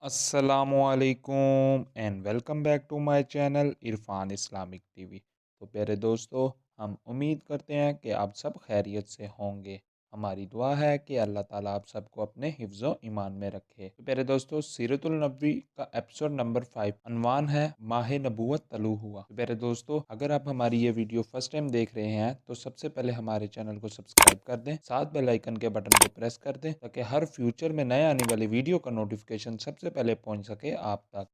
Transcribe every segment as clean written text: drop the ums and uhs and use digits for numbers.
असलकुम and welcome back to my channel Irfan Islamic TV. तो प्यारे दोस्तों, हम उम्मीद करते हैं कि आप सब खैरियत से होंगे। हमारी दुआ है कि अल्लाह ताला आप सबको अपने हिफ्ज़ो ईमान में रखे। तो प्यारे दोस्तों, सीरतुल नबी का एपिसोड नंबर 5 अनवान है माह नबूवत तलू हुआ। तो प्यारे दोस्तों, अगर आप हमारी ये वीडियो फर्स्ट टाइम देख रहे हैं तो सबसे पहले हमारे चैनल को सब्सक्राइब कर दें, साथ बेल आइकन के बटन को प्रेस कर दें ताकि हर फ्यूचर में नए आने वाली वीडियो का नोटिफिकेशन सबसे पहले पहुंच सके आप तक।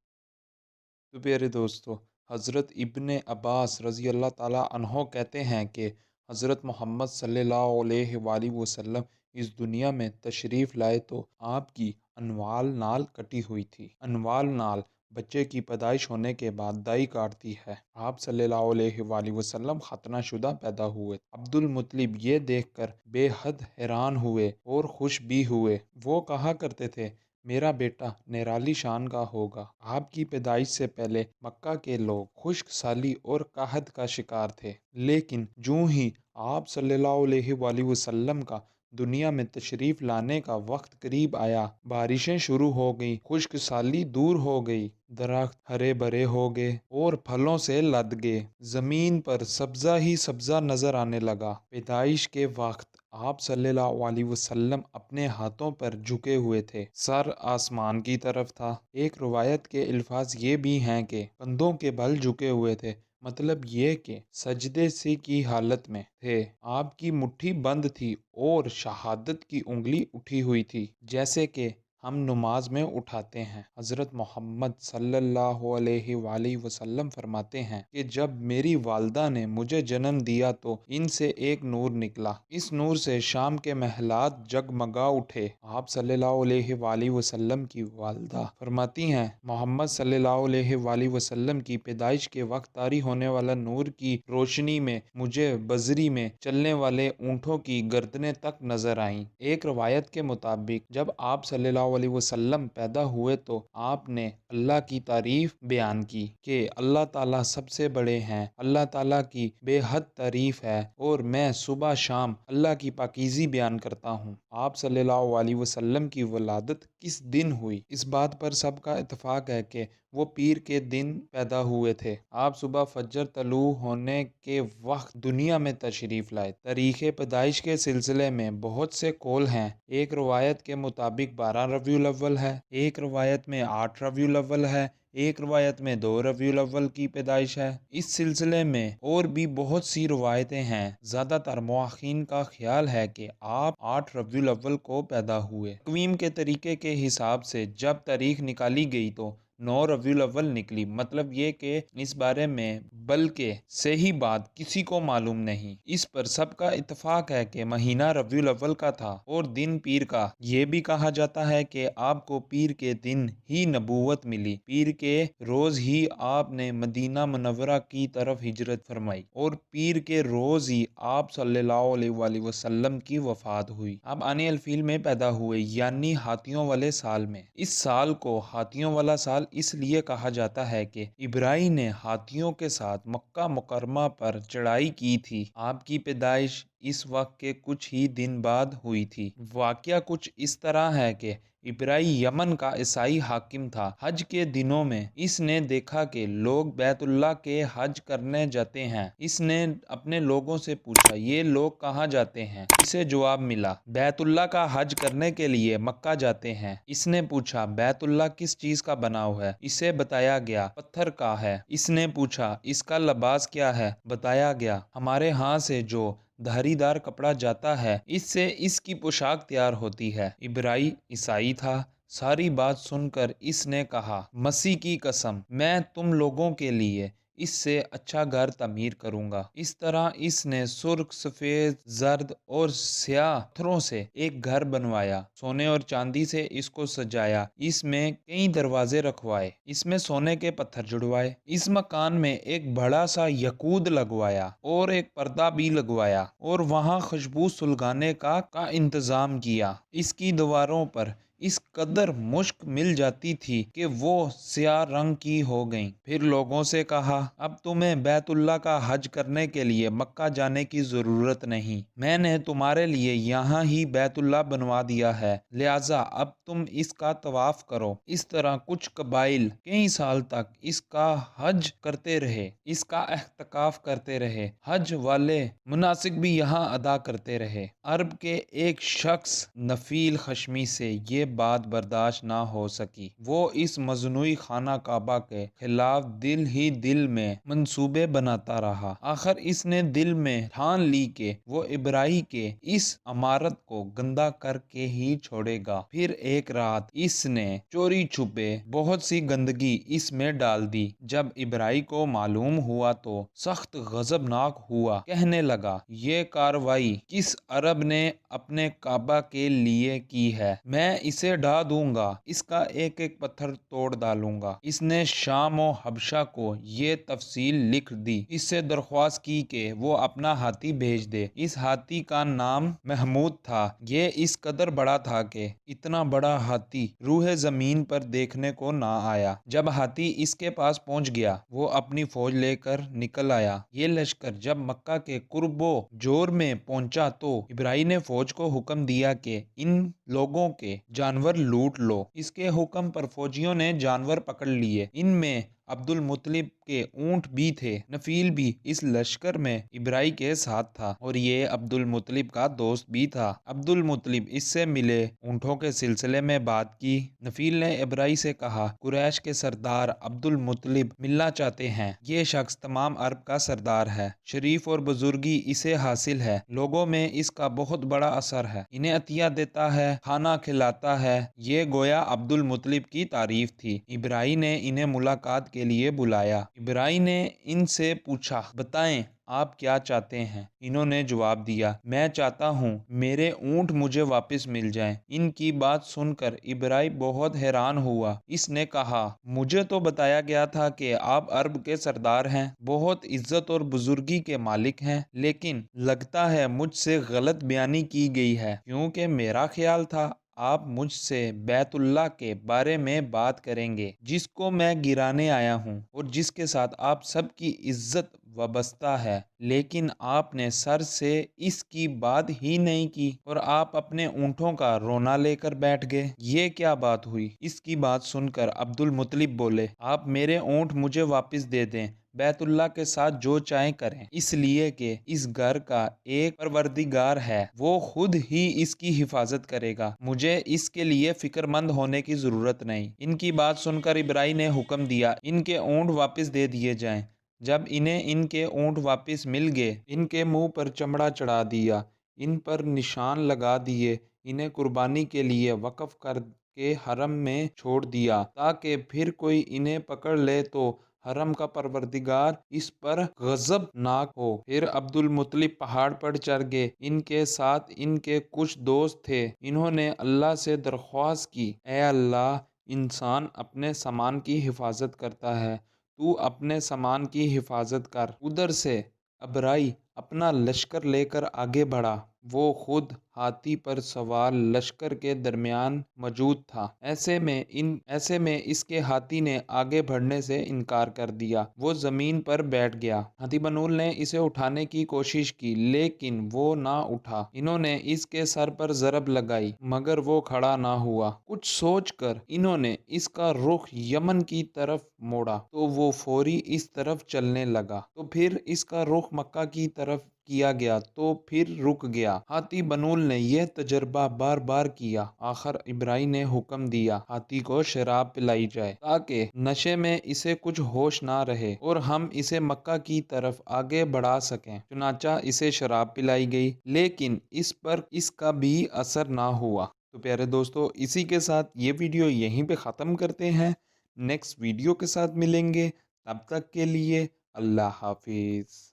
तो प्यारे दोस्तों, हज़रत इब्ने अब्बास रज़ी अल्लाह ताला अन्हो कहते हैं कि हज़रत मोहम्मद सल्लल्लाहु अलैहि वसल्लम इस दुनिया में तशरीफ़ लाए तो आपकी अनवाल नाल कटी हुई थी। अनवाल नाल बच्चे की पैदाइश होने के बाद दाई काटती है। आप सल्लल्लाहु अलैहि वसल्लम खतना शुदा पैदा हुए। अब्दुल मुत्तलिब ये देखकर बेहद हैरान हुए और खुश भी हुए। वो कहा करते थे, मेरा बेटा निराली शान का होगा। आपकी पैदाइश से पहले मक्का के लोग खुश्क साली और काहत का शिकार थे, लेकिन जूं ही आप सल्लल्लाहु अलैहि वसल्लम का दुनिया में तशरीफ लाने का वक्त करीब आया, बारिशें शुरू हो गईं, खुश्क साली दूर हो गई, दरख्त हरे भरे हो गए और फलों से लद गए। जमीन पर सब्जा ही सब्जा नजर आने लगा। पैदाइश के वक्त आप सल्लल्लाहु अलैहि वसल्लम अपने हाथों पर झुके हुए थे, सर आसमान की तरफ था। एक रवायत के अल्फाज ये भी हैं कि कंधों के बल झुके हुए थे, मतलब ये कि सजदे से की हालत में थे। आपकी मुट्ठी बंद थी और शहादत की उंगली उठी हुई थी, जैसे कि हम नमाज में उठाते हैं। हज़रत मोहम्मद सल्लल्लाहु अलैहि वसल्लम फरमाते हैं कि जब मेरी वालदा ने मुझे जन्म दिया तो इनसे एक नूर निकला। इस नूर से शाम के महलात जगमगा उठे। आप सल्लल्लाहु अलैहि वसल्लम की वालदा फरमाती हैं, मोहम्मद सल्लल्लाहु अलैहि वसल्लम की पैदाइश के वक्त तारी होने वाला नूर की रोशनी में मुझे बजरी में चलने वाले ऊँटों की गर्दनें तक नजर आईं। एक रवायत के मुताबिक जब आप सल्लल्लाहु अलैहि वसल्लम पैदा हुए तो आपने अल्लाह की तारीफ बयान की कि अल्लाह ताला सबसे बड़े हैं, अल्लाह ताला की बेहद तारीफ है और मैं सुबह शाम अल्लाह की पाकीज़ी बयान करता हूँ। आप सल्लल्लाहु अलैहि वसल्लम की वलादत किस दिन हुई, इस बात पर सबका इत्तफाक है कि वो पीर के दिन पैदा हुए थे। आप सुबह फजर तलू होने के वक्त दुनिया में तशरीफ़ लाए। तारीख़ पैदाइश के सिलसिले में बहुत से कौल हैं। एक रवायत के मुताबिक 12 रबीउल अव्वल है, एक रवायत में 8 रबीउल अव्वल है, एक रवायत में 2 रबीउल अव्वल की पैदाइश है। इस सिलसिले में और भी बहुत सी रवायतें हैं। ज़्यादातर मुआखिन का ख्याल है कि आप 8 रबीउल अव्वल को पैदा हुए। तक़वीम के तरीके के हिसाब से जब तारीख निकाली गई तो 9 रबीउल अव्वल निकली। मतलब ये कि इस बारे में बल्कि सही बात किसी को मालूम नहीं। इस पर सबका इत्तफाक है कि महीना रबीउल अव्वल का था और दिन पीर का। ये भी कहा जाता है कि आपको पीर के दिन ही नबूवत मिली। पीर के रोज ही आपने मदीना मुनव्वरा की तरफ हिजरत फरमाई और पीर के रोज ही आप सल्लल्लाहु अलैहि वसल्लम की वफात हुई। आप आने अलफील में पैदा हुए, यानी हाथियों वाले साल में। इस साल को हाथियों वाला साल इसलिए कहा जाता है कि इब्राहिम ने हाथियों के साथ मक्का मुकरमा पर चढ़ाई की थी। आपकी पैदाइश इस वक्त के कुछ ही दिन बाद हुई थी। वाकया कुछ इस तरह है कि इब्राहिम यमन का ईसाई हाकिम था। हज के दिनों में इसने देखा कि लोग बैतुल्लाह के हज करने जाते हैं। इसने अपने लोगों से पूछा, ये लोग कहाँ जाते हैं? इसे जवाब मिला, बैतुल्लाह का हज करने के लिए मक्का जाते हैं। इसने पूछा, बैतुल्लाह किस चीज का बना हुआ है? इसे बताया गया, पत्थर का है। इसने पूछा, इसका लिबास क्या है? बताया गया, हमारे यहाँ से जो धारीदार कपड़ा जाता है इससे इसकी पोशाक तैयार होती है। इब्राहिम ईसाई था। सारी बात सुनकर इसने कहा, मसीह की कसम, मैं तुम लोगों के लिए इससे अच्छा घर तमीर करूंगा। इस तरह इसने सुर्ख, सफेद, जर्द और स्याह पत्थरों से एक घर बनवाया। सोने और चांदी से इसको सजाया। इसमें कई दरवाजे रखवाए, इसमें सोने के पत्थर जुड़वाए। इस मकान में एक बड़ा सा यकूद लगवाया और एक पर्दा भी लगवाया और वहाँ खुशबू सुलगाने का इंतजाम किया। इसकी दीवारों पर इस कदर मुश्क मिल जाती थी कि वो स्याह रंग की हो गईं। फिर लोगों से कहा, अब तुम्हें बैतुल्लाह का हज करने के लिए मक्का जाने की ज़रूरत नहीं, मैंने तुम्हारे लिए यहाँ ही बैतुल्लाह बनवा दिया है, लिहाजा अब तुम इसका तवाफ करो। इस तरह कुछ कबाइल कई साल तक इसका हज करते रहे, इसका एहतिकाफ करते रहे, हज वाले मुनासिक भी यहाँ अदा करते रहे। अरब के एक शख्स नफील खशमी से ये बात बर्दाश्त ना हो सकी। वो इस मजनूई खाना काबा के खिलाफ दिल ही दिल में मंसूबे बनाता रहा। आखिर इसने दिल में ठान ली कि वो इब्राहिम के इस अमारत को गंदा करके ही छोड़ेगा। फिर एक रात इसने चोरी छुपे बहुत सी गंदगी इसमें डाल दी। जब इब्राहिम को मालूम हुआ तो सख्त गजबनाक हुआ, कहने लगा, ये कार्रवाई किस अरब ने अपने काबा के लिए की है, मैं इसे ढा दूंगा, इसका एक एक पत्थर तोड़ डालूंगा। इसने शाम और हबशा को ये तफसील लिख दी। इससे दरख्वास्त की कि वो अपना हाथी भेज दे। इस हाथी का नाम महमूद था। ये इस कदर बड़ा था कि इतना बड़ा हाथी रूह जमीन पर देखने को ना आया। जब हाथी इसके पास पहुंच गया, वो अपनी फौज लेकर निकल आया। ये लश्कर जब मक्का के कुर्बो जोर में पहुंचा तो इब्राहिम ने फौज को हुक्म दिया कि इन लोगों के जानवर लूट लो। इसके हुक्म पर फौजियों ने जानवर पकड़ लिए। इनमें अब्दुल मुत्तलिब के ऊंट भी थे। नफील भी इस लश्कर में इब्राहिम के साथ था और ये अब्दुल मुत्तलिब का दोस्त भी था। अब्दुल मुत्तलिब इससे मिले, ऊंटों के सिलसिले में बात की। नफील ने इब्राहिम से कहा, कुरैश के सरदार अब्दुल मुत्तलिब मिलना चाहते हैं। ये शख्स तमाम अरब का सरदार है, शरीफ और बुजुर्गी इसे हासिल है, लोगों में इसका बहुत बड़ा असर है, इन्हें अतिया देता है, खाना खिलाता है। ये गोया अब्दुल मुत्तलिब की तारीफ थी। इब्राहिम ने इन्हें मुलाकात के लिए बुलाया। इब्राहिम ने इनसे पूछा, बताएं आप क्या चाहते हैं। इन्होंने जवाब दिया, मैं चाहता हूँ मेरे ऊंट मुझे वापस मिल जाएं। इनकी बात सुनकर इब्राहिम बहुत हैरान हुआ। इसने कहा, मुझे तो बताया गया था कि आप अरब के सरदार हैं, बहुत इज्जत और बुजुर्गी के मालिक हैं, लेकिन लगता है मुझसे गलत बयानी की गई है, क्योंकि मेरा ख्याल था आप मुझसे बैतुल्लाह के बारे में बात करेंगे, जिसको मैं गिराने आया हूँ और जिसके साथ आप सबकी इज्जत वाबस्ता है, लेकिन आपने सर से इसकी बात ही नहीं की और आप अपने ऊँटों का रोना लेकर बैठ गए। ये क्या बात हुई। इसकी बात सुनकर अब्दुल मुत्तलिब बोले, आप मेरे ऊँट मुझे वापस दे दें, बैतुल्लाह के साथ जो चाहें करें, इसलिए कि इस घर का एक परवरदिगार है, वो खुद ही इसकी हिफाजत करेगा, मुझे इसके लिए फिक्रमंद होने की जरूरत नहीं। इनकी बात सुनकर इब्राहिम ने हुक्म दिया, इनके ऊँट वापस दे दिए जाएं। जब इन्हें इनके ऊँट वापस मिल गए, इनके मुंह पर चमड़ा चढ़ा दिया, इन पर निशान लगा दिए, इन्हें कुर्बानी के लिए वक्फ कर के हरम में छोड़ दिया, ताकि फिर कोई इन्हें पकड़ ले तो हरम का परवरदिगार इस पर गजबनाक हो। फिर अब्दुल मुत्तलिब पहाड़ पर चढ़ गए। इनके साथ इनके कुछ दोस्त थे। इन्होंने अल्लाह से दरख्वास्त की, ए अल्लाह, इंसान अपने सामान की हिफाजत करता है, तू अपने सामान की हिफाजत कर। उधर से अबराई अपना लश्कर लेकर आगे बढ़ा। वो खुद हाथी पर सवार लश्कर के दरमियान मौजूद था। ऐसे में इसके हाथी ने आगे बढ़ने से इनकार कर दिया। वो जमीन पर बैठ गया। हाथी बनूल ने इसे उठाने की कोशिश की, लेकिन वो ना उठा। इन्होंने इसके सर पर जरब लगाई, मगर वो खड़ा ना हुआ। कुछ सोचकर इन्होंने इसका रुख यमन की तरफ मोड़ा तो वो फौरी इस तरफ चलने लगा। तो फिर इसका रुख मक्का की तरफ किया गया तो फिर रुक गया। हाथी बनूल ने यह तजर्बा बार बार किया। आखिर इब्राहिम ने हुक्म दिया, हाथी को शराब पिलाई जाए, ताकि नशे में इसे कुछ होश ना रहे और हम इसे मक्का की तरफ आगे बढ़ा सकें। चुनाचा इसे शराब पिलाई गई, लेकिन इस पर इसका भी असर ना हुआ। तो प्यारे दोस्तों, इसी के साथ ये वीडियो यहीं पे ख़त्म करते हैं। नेक्स्ट वीडियो के साथ मिलेंगे, तब तक के लिए अल्लाह हाफिज़।